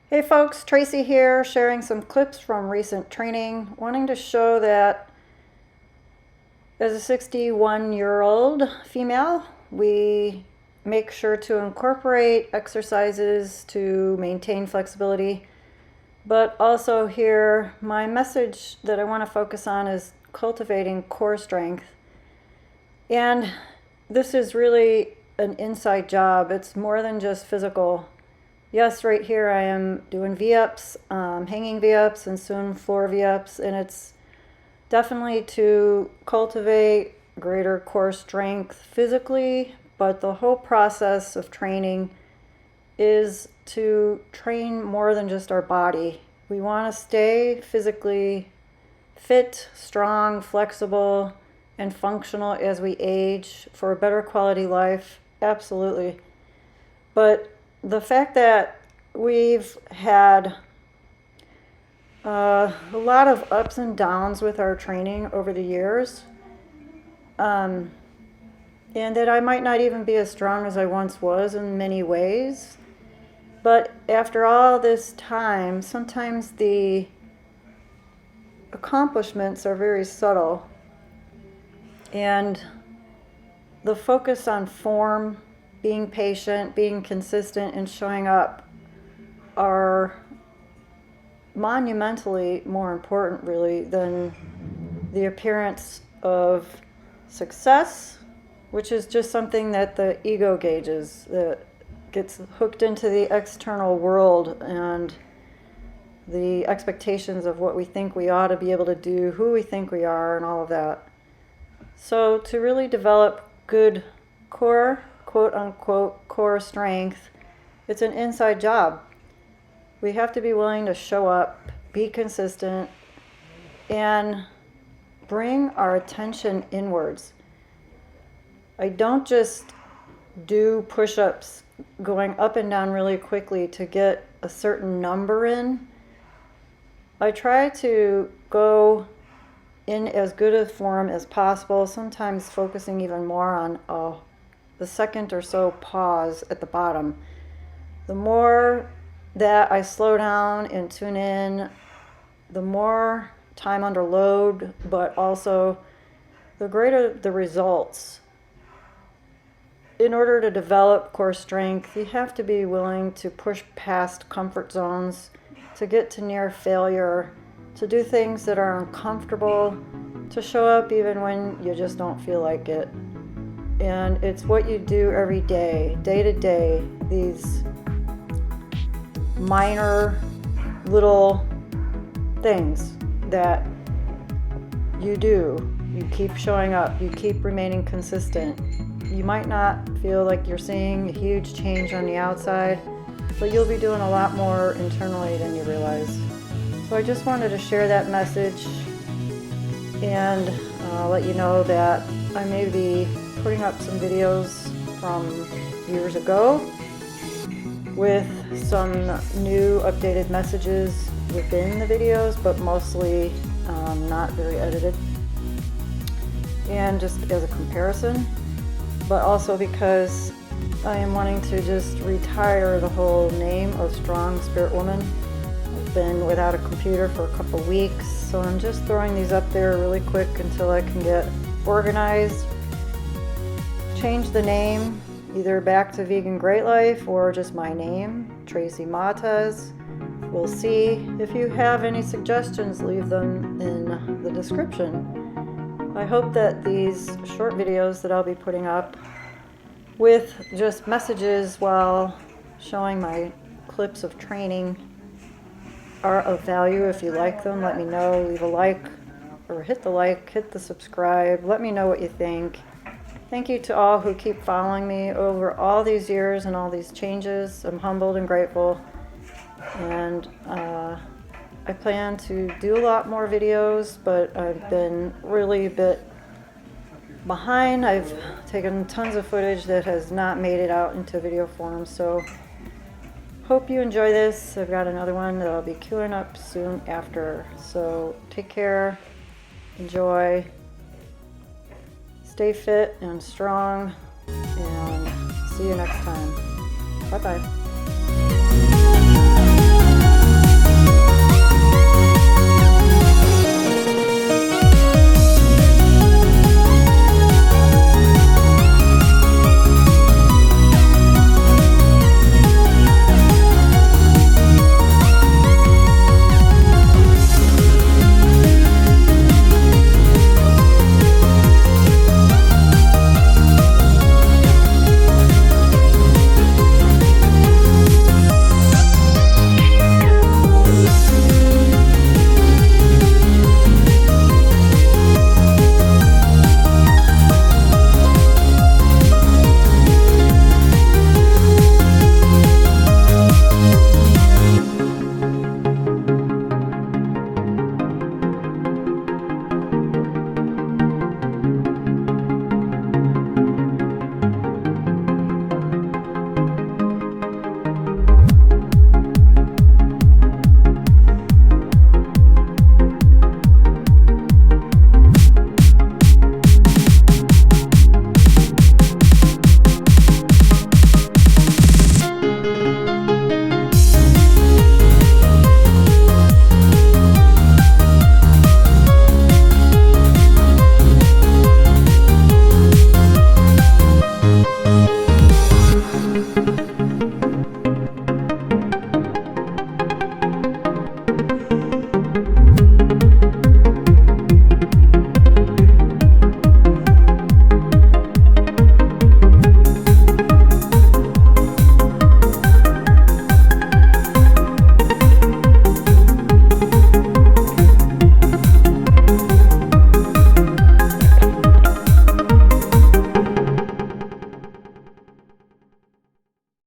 Hey folks, Tracy here, sharing some clips from recent training, wanting to show that as a 61-year-old female, we make sure to incorporate exercises to maintain flexibility. But also here, my message that I want to focus on is cultivating core strength. And this is really an inside job. It's more than just physical. Yes, right here I am doing V-ups, hanging V-ups, and soon floor V-ups, and it's definitely to cultivate greater core strength physically, but the whole process of training is to train more than just our body. We want to stay physically fit, strong, flexible, and functional as we age for a better quality life, absolutely. But the fact that we've had a lot of ups and downs with our training over the years, and that I might not even be as strong as I once was in many ways. But after all this time, sometimes the accomplishments are very subtle, and the focus on form, being patient, being consistent, and showing up are monumentally more important, really, than the appearance of success, which is just something that the ego gauges, that gets hooked into the external world and the expectations of what we think we ought to be able to do, who we think we are, and all of that. So to really develop good core, quote unquote, core strength, it's an inside job. We have to be willing to show up, be consistent, and bring our attention inwards. I don't just do push-ups going up and down really quickly to get a certain number in. I try to go in as good a form as possible, sometimes focusing even more on the second or so pause at the bottom. The more that I slow down and tune in, the more time under load, but also the greater the results. In order to develop core strength, you have to be willing to push past comfort zones, to get to near failure, to do things that are uncomfortable, to show up even when you just don't feel like it. And it's what you do every day to day, these minor little things that you do. You keep showing up, you keep remaining consistent. You might not feel like you're seeing a huge change on the outside, but you'll be doing a lot more internally than you realize. So I just wanted to share that message and let you know that I may be putting up some videos from years ago with some new updated messages within the videos, but mostly not very edited, and just as a comparison, but also because I am wanting to just retire the whole name of Strong Spirit Woman. I've been without a computer for a couple weeks, so I'm just throwing these up there really quick until I can get organized, change the name either back to Vegan Great Life or just my name, Tracy Matez. We'll see. If you have any suggestions, leave them in the description. I hope that these short videos that I'll be putting up with just messages while showing my clips of training are of value. If you like them, let me know. Leave a like, or hit the subscribe. Let me know what you think. Thank you to all who keep following me over all these years and all these changes. I'm humbled and grateful. And I plan to do a lot more videos, but I've been really a bit behind. I've taken tons of footage that has not made it out into video form, so hope you enjoy this. I've got another one that I'll be queuing up soon after. So take care, enjoy, stay fit and strong, and see you next time. Bye-bye.